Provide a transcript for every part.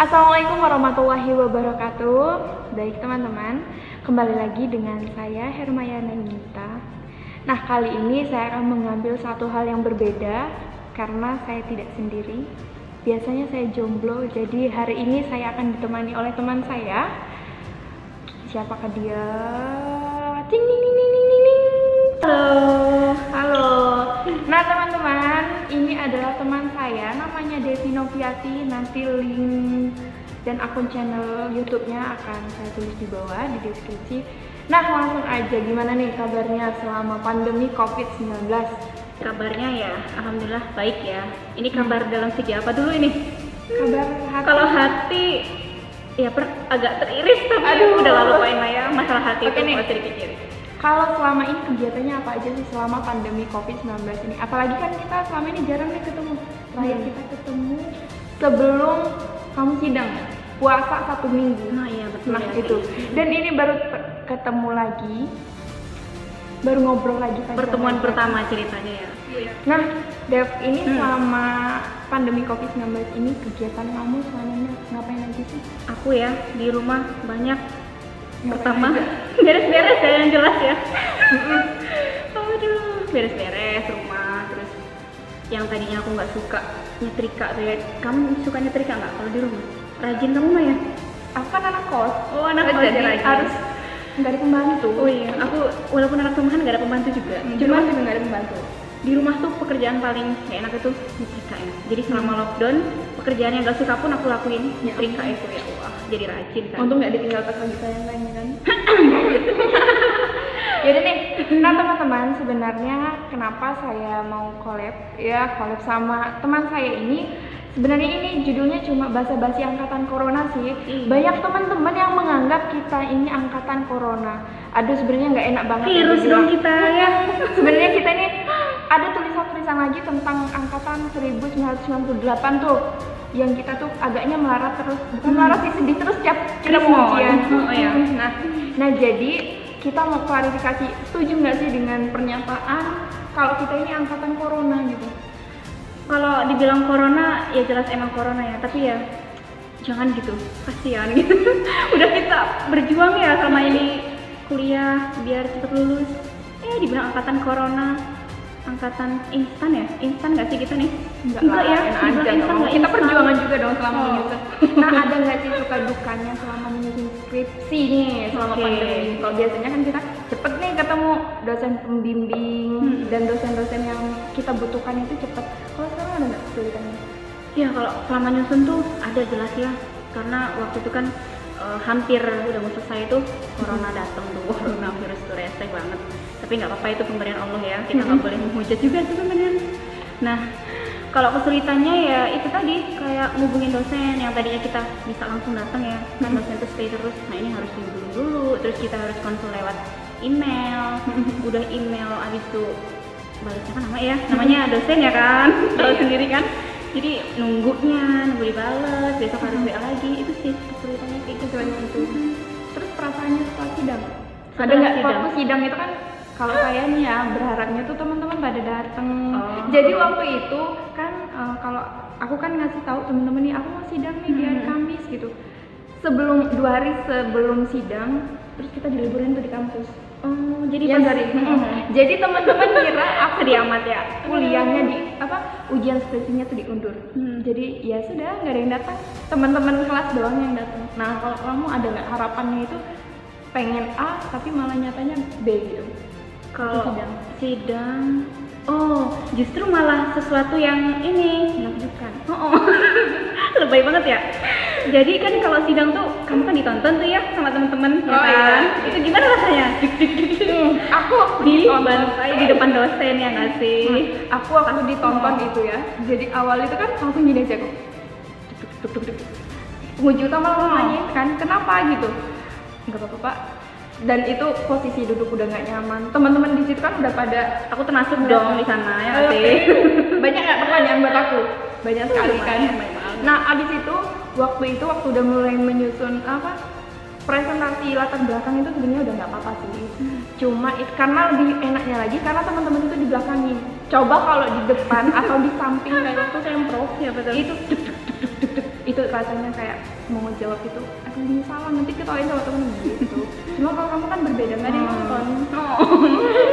Assalamualaikum warahmatullahi wabarakatuh. Baik teman-teman, kembali lagi dengan saya Hermayana Gita. Nah, kali ini saya akan mengambil satu hal yang berbeda karena saya tidak sendiri. Biasanya saya jomblo, jadi hari ini saya akan ditemani oleh teman saya. Siapakah dia? Ting ting ting ting ting ting. Halo. Nah teman-teman, ini adalah teman saya, namanya Devi Noviati. Nanti link dan akun channel YouTube-nya akan saya tulis di bawah di deskripsi. Nah langsung aja, gimana nih kabarnya selama pandemi COVID-19? Kabarnya ya, alhamdulillah baik ya. Ini kabar dalam segi apa dulu ini? Kabar hati. Kalau hati ya agak teriris, tapi udah gak lupain lah ya. Masalah hati Oke itu nih. masih dipikirin. Kalau selama ini kegiatannya apa aja sih selama pandemi COVID-19 ini? Apalagi kan kita selama ini jarang nih ketemu. Terakhir kita ketemu sebelum kamu sidang, puasa 1 minggu. Nah iya betul Nah ya. itu. Dan ini baru ketemu lagi, baru ngobrol lagi kan. Pertemuan pertama ceritanya ya. Nah, Dev, ini selama pandemi COVID-19 ini kegiatan kamu selama ini ngapain aja sih? Aku ya di rumah banyak. Ngapain Pertama aja? beres-beres ya, yang jelas ya. Aduh, beres-beres rumah. Terus yang tadinya aku nggak suka nyetrika tuh ya. Kamu suka nyetrika nggak kalau di rumah? Rajin kamu mah ya? Aku kan anak kos. Oh, anak kos jadi rajin. harus nggak ada pembantu. Oh iya, aku walaupun anak rumahan nggak ada pembantu juga. Cuma juga nggak ada pembantu. Di rumah tuh pekerjaan paling gak enak itu nyetrika ya. Jadi selama lockdown, pekerjaan yang gak suka pun aku lakuin. Nyetrika itu ya, wah jadi rajin kan. Untung nggak ditinggal pas lagi sayang lainnya kan. Yaudah nih, nah teman-teman, sebenarnya kenapa saya mau collab sama teman saya ini. Sebenarnya ini judulnya cuma basa-basi angkatan corona sih. Banyak teman-teman yang menganggap kita ini angkatan corona. Aduh, sebenarnya nggak enak banget. Virus ya dong dibilang. kita ya. Sebenarnya kita ini ada tulisan-tulisan lagi tentang angkatan 1998 tuh, yang kita tuh agaknya melarat terus, bukan melarat sih, sedih terus tiap kita mau ujian. Oh iya. Nah jadi kita mau klarifikasi, setuju nggak sih dengan pernyataan kalau kita ini angkatan corona gitu? Kalau dibilang corona ya jelas emang corona ya, tapi ya jangan gitu, kasihan gitu. Udah kita berjuang ya selama ini kuliah biar cepet lulus. Dibilang angkatan corona, angkatan instan ya? Instan nggak sih kita nih? Enggak ya, enak dibilang aja instan dong. nggak Kita instan. perjuangan juga dong selama Oh. menyusun. Nah ada nggak sih suka dukanya selama menyusun skripsi nih selama Oke. pandemi? Kalau biasanya kan kita cepet nih ketemu dosen pembimbing dan dosen-dosen yang kita butuhkan itu cepet. Kalau sekarang ada nggak kesulitannya? Ya kalau selama nyusun tuh ada jelas ya, karena waktu itu kan hampir udah mau selesai tuh corona datang tuh, corona virus tuh rese banget. Tapi nggak apa-apa, itu pemberian Allah ya, kita nggak boleh menghujat juga sebenarnya. Nah kalau kesulitannya ya itu tadi, kayak ngubungin dosen yang tadinya kita bisa langsung datang ya, kan dosen tuh stay terus. Nah ini harus dihubungin dulu, terus kita harus konsul lewat email. Udah email abis itu balasnya kan namanya dosen ya kan, tahu sendiri kan. Jadi nunggu dibales, besok harus WA lagi. Itu sih kesulitannya kayak gitu. Terus perasaannya setelah sidang? Ada Setelah nggak sidang. waktu sidang itu kan? Kalau saya nih ya berharapnya tuh teman-teman pada dateng. Oh. Jadi waktu itu kan kalau aku kan ngasih tahu teman-teman nih aku mau sidang nih di hari Kamis gitu. 2 hari sebelum sidang, terus kita diliburin tuh di kampus. Oh, jadi Ya pas dari. Jadi teman-teman kira aku sedih amat ya. kuliahnya ujian skripsinya tuh diundur. Jadi ya sudah nggak ada yang datang, teman-teman kelas doang yang datang. Nah kalau kamu ada nggak harapannya itu pengen A tapi malah nyatanya B gitu? Kalau Sidang. sidang, oh justru malah sesuatu yang ini Menakjubkan. Oh, lebay banget ya. Jadi kan kalau sidang tuh kamu kan ditonton tuh ya sama temen-temen, ya Oh, kan? iya. Itu gimana rasanya? Aku Di ditonton. di depan dosen ya nggak sih? Aku waktu ditonton itu ya. Jadi awal itu kan langsung gini aja kok. Pengunjung utama langsung nanyain kan, kenapa gitu? Nggak apa-apa Pak. Dan itu posisi duduk udah nggak nyaman. Teman-teman di situ kan udah pada Aku termasuk dong di sana ya nggak sih? banyak nggak pertanyaan buat aku? Banyak sekali kan. Lumayan banget. Nah abis itu waktu udah mulai menyusun presentasi latar belakang itu sebenarnya udah nggak apa-apa sih. Cuma karena lebih enaknya lagi karena teman-teman itu di belakangin. Coba kalau di depan atau di samping kayak waktu sempro Ya betul. itu itu rasanya kayak mau ngejawab itu aduh ini salah nanti ketawain sama temen gitu. Cuma kalau kamu kan berbeda, nggak ada yang nonton.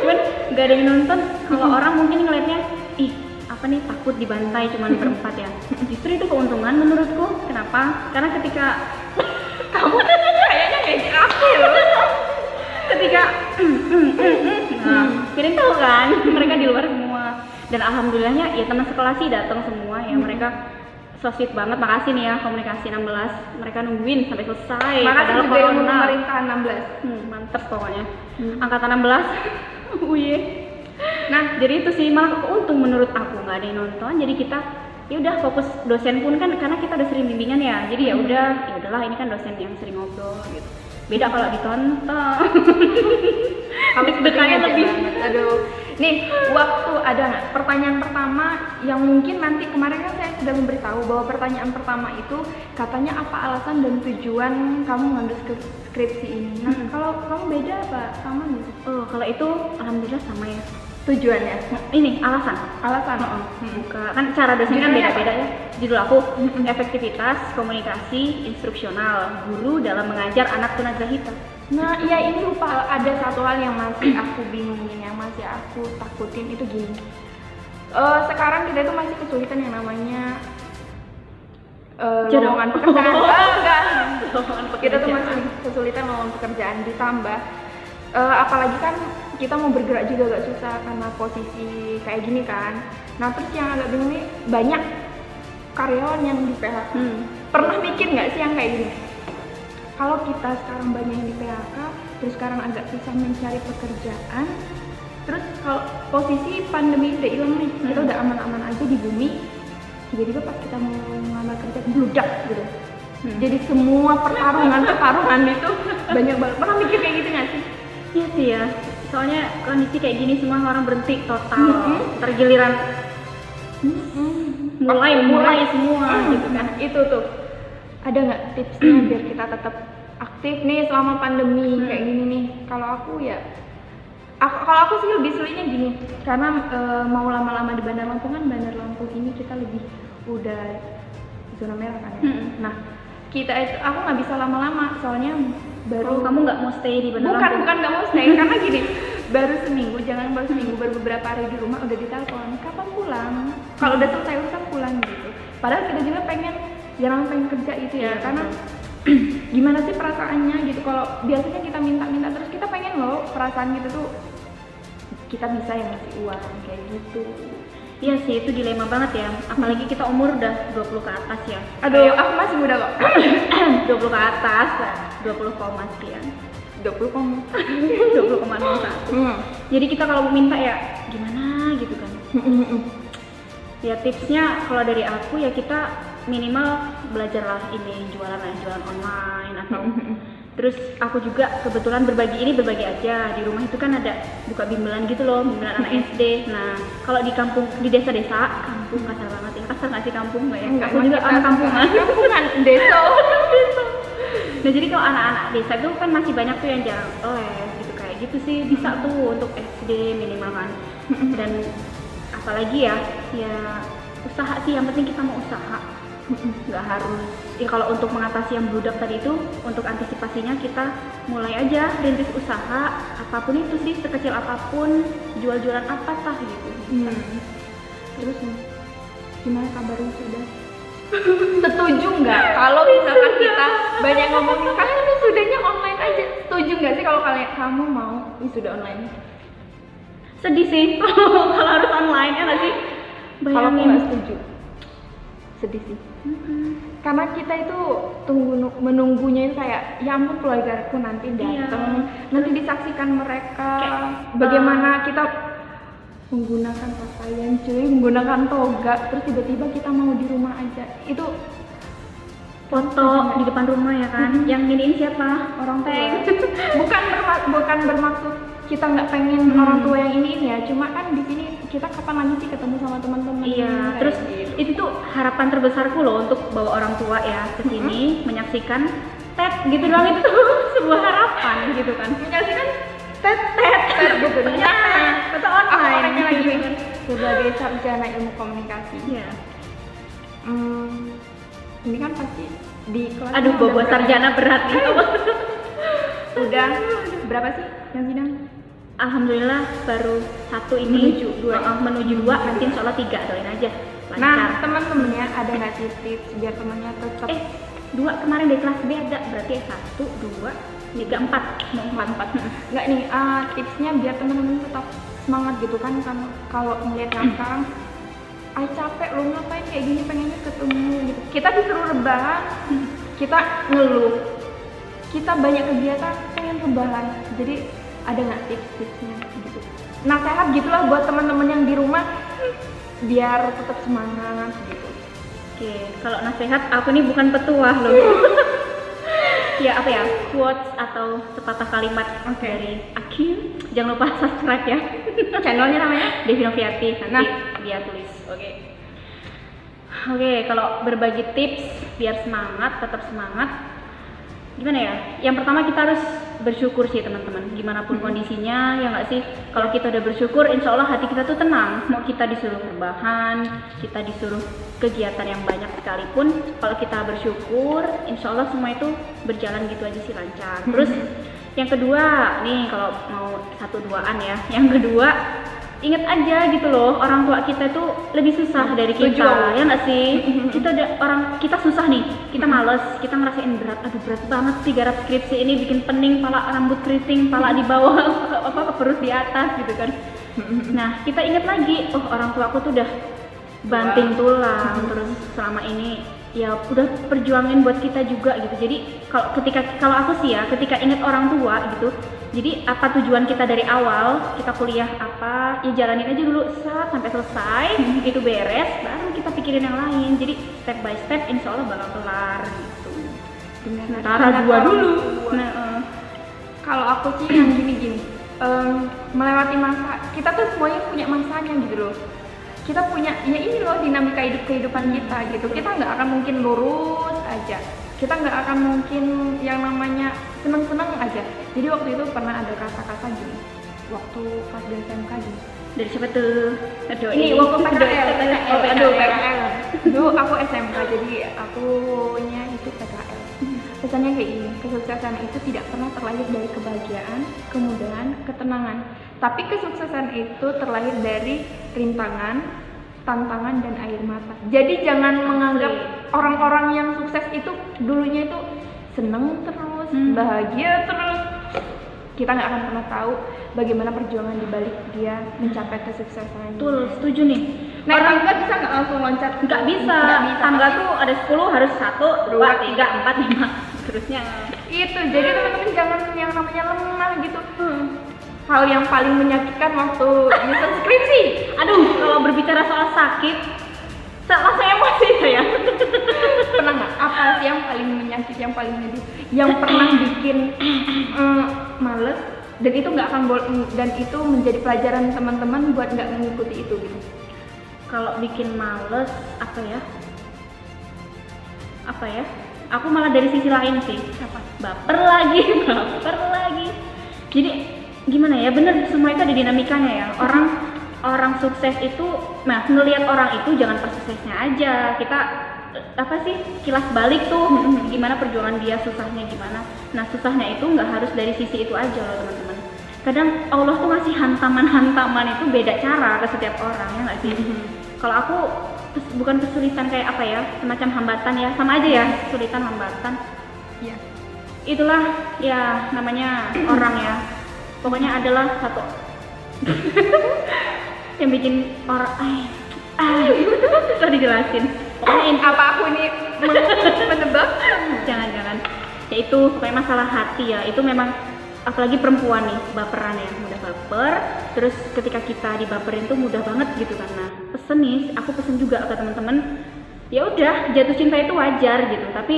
Cuman nggak ada yang nonton. Kalau orang mungkin ngelihatnya, ih apa nih takut dibantai cuman berempat ya. Justru itu keuntungan menurutku. Kenapa? Karena ketika Kamu kayaknya kayak aku loh. ketika nah, kalian tahu kan mereka di luar semua. Dan alhamdulillahnya ya teman sekelas sih datang semua ya, mereka so sweet banget. Makasih nih ya komunikasi 16, mereka nungguin sampai selesai. Makasih padahal juga yang corona. pemerintah 16. Mantep pokoknya. Angkatan 16. Uye. Nah, Jadi itu sih malah keuntung menurut aku, nggak ada yang nonton. Jadi kita ya udah fokus, dosen pun kan karena kita udah sering bimbingan ya. Jadi ya udahlah ini kan dosen yang sering ngobrol gitu. Beda kalau ditonton. kamu Deg-degannya sepertinya lebih. banget. Aduh. Nih, waktu ada nggak pertanyaan pertama yang mungkin nanti kemarin kan saya sudah memberitahu bahwa pertanyaan pertama itu katanya apa alasan dan tujuan kamu ngambil skripsi ini. Nah, kalau kamu beda apa sama gitu? Oh, kalau itu alhamdulillah sama ya. Tujuannya, Ini alasan. alasan. Buka kan cara dosen kan Judulnya beda-beda ya. Judul aku efektivitas komunikasi instruksional guru dalam mengajar anak tunagrahita. Nah, iya ini lupa ada satu hal yang masih aku bingungin, yang masih aku takutin itu gini. Sekarang kita itu masih kesulitan yang namanya Jodoh. lowongan pekerjaan. Enggak. Lowongan Kita tuh pekerjaan. masih kesulitan lowongan pekerjaan, ditambah apalagi kan kita mau bergerak juga agak susah karena posisi kayak gini kan. Nah, terus yang agak bingung nih, banyak karyawan yang di PHK. Pernah mikir nggak sih yang kayak gini? Kalau kita sekarang banyak yang di PHK, terus sekarang agak susah mencari pekerjaan, terus kalau posisi pandemi udah hilang nih, kita udah aman-aman aja di bumi, tiba-tiba pas kita mau ngambil kerja bludak gitu. Jadi semua pertarungan itu banyak banget. Pernah mikir kayak gitu nggak sih? Iya sih ya. Soalnya kondisi kayak gini semua orang berhenti total. Tergiliran mulai semua gitu kan. Nah, itu tuh ada nggak tipsnya biar kita tetap aktif nih selama pandemi kayak gini nih? Kalau aku ya, kalau aku sih lebih sulinya gini, karena mau lama-lama di Bandar Lampung kan, Bandar Lampung ini kita lebih udah zona merah kan ya. Nah, kita itu aku nggak bisa lama-lama soalnya baru Kamu nggak mau stay di Bandar Lampung? bukan nggak mau stay karena gini, baru seminggu baru beberapa hari di rumah udah ditelepon kapan pulang, kalau udah selesai urusan pulang gitu. Padahal kita juga pengen kerja itu ya, Iya, karena gimana sih perasaannya gitu kalau biasanya kita minta terus, kita pengen loh perasaan gitu tuh kita bisa yang ngasih uang kayak gitu. Iya sih, itu dilema banget ya. Apalagi kita umur udah 20 ke atas ya. Aduh, aku masih muda kok. 20 ke atas lah, 20 koma sekian. 20 koma. 20,01. Jadi kita kalau mau minta ya gimana gitu kan. Ya tipsnya kalau dari aku ya kita minimal belajarlah ini jualan online atau terus aku juga kebetulan berbagi aja di rumah itu kan ada buka bimbelan gitu loh, bimbelan anak SD. Nah kalau di kampung, di desa-desa, kampung kasar banget ya, kasar nggak sih kampung nggak ya? Enggak, Aku juga anak kampungan. Kampungan, desa. Nah jadi kalau anak-anak desa itu kan masih banyak tuh yang jarang les gitu, kayak gitu sih bisa tuh untuk SD minimal kan. Dan apalagi ya usaha sih, yang penting kita mau usaha. Nggak harus ya, kalau untuk mengatasi yang bludak tadi itu, untuk antisipasinya kita mulai aja rintis usaha apapun itu sih, sekecil apapun, jual-jualan apa tah gitu. Terus gimana kabarnya sudah? Setuju nggak kalau misalkan kita banyak ngomongin kalian wisudanya online aja? Setuju nggak sih kalau kamu mau wisuda online? Sedih sih kalau harus online ya nggak sih? Kalau aku Bayangin. nggak setuju, sedih sih. Karena kita itu menunggunya itu kayak ya ampun keluargaku nanti datang, nanti disaksikan mereka bagaimana kita menggunakan pakaian menggunakan toga, terus tiba-tiba kita mau di rumah aja. Itu Foto di depan rumah ya kan, yang nginiin siapa? orang tua. bukan bermaksud kita nggak pengen orang tua yang ini ya, cuma kan di sini kita kapan lagi sih ketemu sama teman-teman. Iya, Kayak terus gitu. itu tuh harapan terbesarku loh untuk bawa orang tua ya ke sini menyaksikan TED gitu doang, itu tuh sebuah harapan gitu kan. menyaksikan tet gitu. Nah, atau Aku online orangnya lagi gitu. mikir sebagai sarjana ilmu komunikasi. Iya. Ini kan pasti di kelas. Aduh, bawa sarjana berat nih. Udah berapa sih yang sidang? Alhamdulillah baru 1 ini. Menuju 2. Menuju 2, nanti insya Allah 3, doain aja lancar. Nah, teman-temannya ada nggak sih tips biar temannya tetap 2 kemarin dari kelas beda, berarti 1, 2, 3, 4. Mau 4. nggak nih tipsnya biar teman-teman tetap semangat gitu kan kalau melihat yang sekarang ay capek lo ngapain kayak gini, pengennya ketemu gitu. Kita disuruh rebahan, kita ngeluh. Kita banyak kegiatan, pengen rebahan. Jadi ada nggak tips-tipsnya gitu? Nasehat gitulah buat teman-teman yang di rumah biar tetap semangat gitu. Oke, kalau nasihat aku nih bukan petuah loh. Ya apa ya, quotes atau sepatah kalimat dari Aki. Jangan lupa subscribe ya. Channelnya namanya Devi Noviati, nanti Nah. dia tulis. Oke, kalau berbagi tips biar semangat, tetap semangat. Gimana ya? Yang pertama kita harus bersyukur sih teman-teman. Gimana pun kondisinya, ya nggak sih? Kalau kita udah bersyukur, insya Allah hati kita tuh tenang. Mau kita disuruh rebahan, kita disuruh kegiatan yang banyak sekalipun, kalau kita bersyukur, insya Allah semua itu berjalan gitu aja sih, lancar. Terus yang kedua, nih kalau mau 1-2an ya. Yang kedua, ingat aja gitu loh, orang tua kita tuh lebih susah dari kita, ya nggak sih? Kita susah nih, kita males, kita ngerasain berat, aduh berat banget sih garap skripsi ini, bikin pening, pala rambut keriting, pala di bawah, perut di atas gitu kan. Nah kita ingat lagi, oh orang tua aku tuh udah banting tulang, terus selama ini ya udah perjuangin buat kita juga gitu. Jadi kalau aku sih ya, ketika ingat orang tua gitu, jadi apa tujuan kita dari awal, kita kuliah apa, ya jalanin aja dulu sampai selesai, itu beres, baru kita pikirin yang lain. Jadi step by step insya Allah bakal kelar gitu. Sementara 2 dulu. Nah, kalau aku sih yang gini-gini, melewati masa, kita tuh semuanya punya masanya gitu loh. Kita punya, ya ini loh dinamika kehidupan kita gitu. Kita nggak akan mungkin lurus aja. Kita nggak akan mungkin yang namanya seneng-seneng aja. Jadi waktu itu pernah ada kata-kata gini, waktu pas di SMK gini. dari siapa tuh? Aduh, Ini waktu PKL. Aduh, PKL. PKL. Dulu aku SMK, jadi akunya itu PKL. Pesannya kayak gini, kesuksesan itu tidak pernah terlahir dari kebahagiaan, kemudahan, ketenangan. Tapi kesuksesan itu terlahir dari rintangan, tantangan, dan air mata. Jadi jangan menganggap orang-orang yang sukses itu dulunya itu seneng terus, bahagia terus. Kita nggak akan pernah tahu bagaimana perjuangan di balik dia mencapai kesuksesan. Betul, setuju nih. Naik tangga bisa nggak langsung loncat? Nggak bisa. Tangga tuh ada 10, harus 1, 2, 3, 4, 5 terusnya. Itu, jadi teman-teman jangan yang namanya lemah gitu. Hal yang paling menyakitkan waktu nyusun skripsi. Aduh, kalau berbicara soal sakit, langsung emosi saya. Pernah nggak? Apa sih yang paling menyakit, yang paling menyedih, yang pernah bikin males dan itu nggak akan dan itu menjadi pelajaran teman-teman buat nggak mengikuti itu gitu? Kalau bikin males, apa ya? Aku malah dari sisi lain sih. Apa? Baper lagi. Jadi gimana ya? Bener, semua itu ada dinamikanya ya. Orang sukses itu, nah ngelihat orang itu jangan pas suksesnya aja. Kita kilas balik tuh gimana perjuangan dia, susahnya gimana. Nah susahnya itu nggak harus dari sisi itu aja loh teman-teman. Kadang Allah tuh ngasih hantaman itu beda cara ke setiap orang, ya nggak sih? Kalau aku bukan kesulitan kayak apa ya, semacam hambatan ya, sama aja ya, kesulitan hambatan. Iya. Itulah ya namanya orang ya. Pokoknya adalah satu yang bikin orang susah dijelasin. Pokoknya Apa aku ini menebak? jangan. Ya itu pokoknya masalah hati ya. Itu memang apalagi perempuan nih, baperan ya, mudah baper. Terus ketika kita dibaperin tuh mudah banget gitu kan. Nah, aku pesen juga ke teman-teman. Ya udah, jatuh cinta itu wajar gitu. Tapi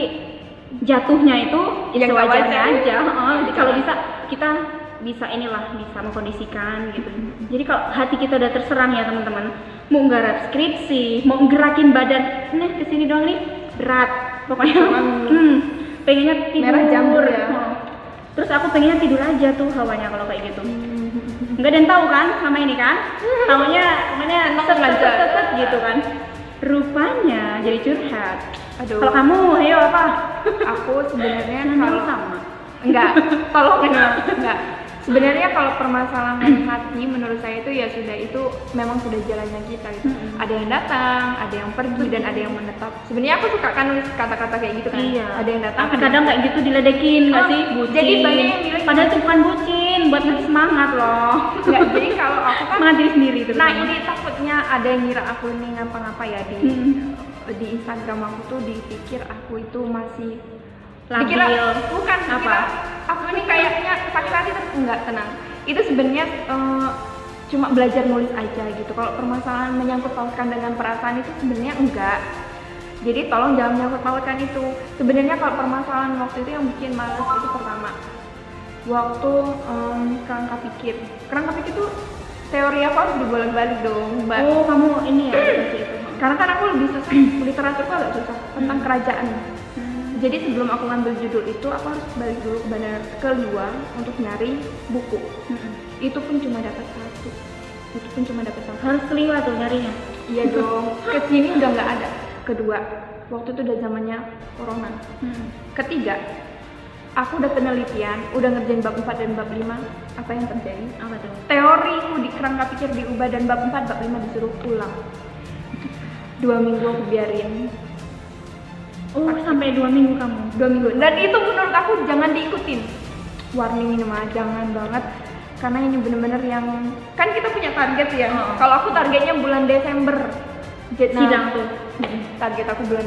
jatuhnya itu Yang sewajarnya wajar. aja. Kalau bisa kita bisa mengkondisikan gitu. Jadi kalau hati kita udah terserang ya teman-teman, mau nggarap skripsi, mau gerakin badan, kesini doang nih berat, pokoknya pengennya tidur. Merah jamur ya. Terus aku pengennya tidur aja tuh hawanya kalau kayak gitu. Nggak ada yang tahu kan sama ini kan? Taunya set gitu kan. Rupanya jadi curhat. Aduh. Kalau kamu, ayo apa? Aku sebenarnya Nanti kalau sama. enggak, tolong enggak. Sebenarnya kalau permasalahan hati menurut saya itu ya sudah, itu memang sudah jalannya kita gitu. Ada yang datang, ada yang pergi, dan ada yang menetap. Sebenarnya aku suka kan nulis kata-kata kayak gitu kan. Iya. Ada yang datang. Tapi kadang kayak gitu diledekin nggak Oh, sih? Bucin. jadi banyak yang bilang padahal itu bukan bucin, buat ngasih semangat loh. Enggak, jadi kalau aku kan Semangat diri sendiri terus. nah ini takutnya ada yang ngira aku ini ngapa-ngapa ya di Instagram aku tuh dipikir aku itu masih Labil. dikira bukan Apa? dikira aku ini kayaknya sakit hati, tapi enggak, tenang. Itu sebenarnya cuma belajar nulis aja gitu. Kalau permasalahan menyangkut pautkan dengan perasaan itu sebenarnya enggak. Jadi tolong jangan menyangkut pautkan itu. Sebenarnya kalau permasalahan waktu itu yang bikin males itu pertama waktu kerangka pikir. Kerangka pikir itu teori apa harus dibolak-balik dong, Mbak. Oh, kamu ini ya seperti itu. Karena kan aku lebih susah, literaturku agak susah tentang kerajaan. Jadi sebelum aku ngambil judul itu, aku harus balik dulu ke bandar ke luar untuk nyari buku. Itu pun cuma dapat satu. Harus keliwa tuh nyarinya. Iya dong. Kesini udah nggak ada. Kedua, waktu itu udah zamannya corona. Ketiga, aku udah penelitian, udah ngerjain bab 4 dan bab 5. Apa yang terjadi? Apa tuh? Teoriku di kerangka pikir diubah dan bab 4, bab 5 disuruh ulang. 2 minggu aku biarin. Oh, sampai 2 minggu kamu. 2 minggu. Dan itu menurut aku jangan diikutin. Warning ini mah jangan banget. Karena ini bener-bener yang kan kita punya target ya. Kalau aku targetnya bulan Desember. Sidang tuh. Target aku bulan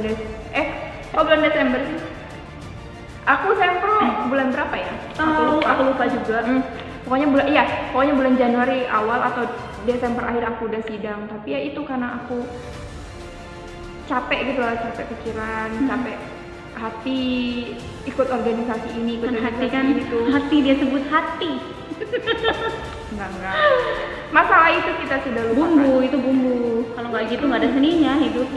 bulan Desember sih. Aku sempro bulan berapa ya? Aku lupa juga. Pokoknya bulan Januari awal atau Desember akhir aku udah sidang. Tapi ya itu karena aku capek gitu lah, capek pikiran, capek hati, ikut organisasi ini, ikut Kan hati organisasi kan, itu. hati dia sebut hati. Enggak. Masalah itu kita sudah lupakan. Bumbu itu bumbu. Kalau nggak gitu nggak ada seninya hidup.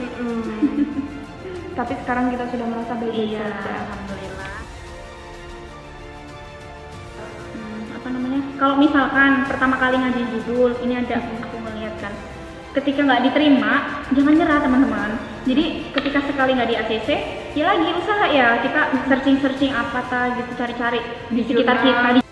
Tapi sekarang kita sudah merasa baik-baik Iya, saja. alhamdulillah. Apa namanya? Kalau misalkan pertama kali ngajuin judul, ini ada aku melihat kan. Ketika nggak diterima, jangan nyerah teman-teman. Jadi ketika sekali nggak di ACC, ya lagi usaha ya kita searching apa gitu, cari-cari di sekitar kita.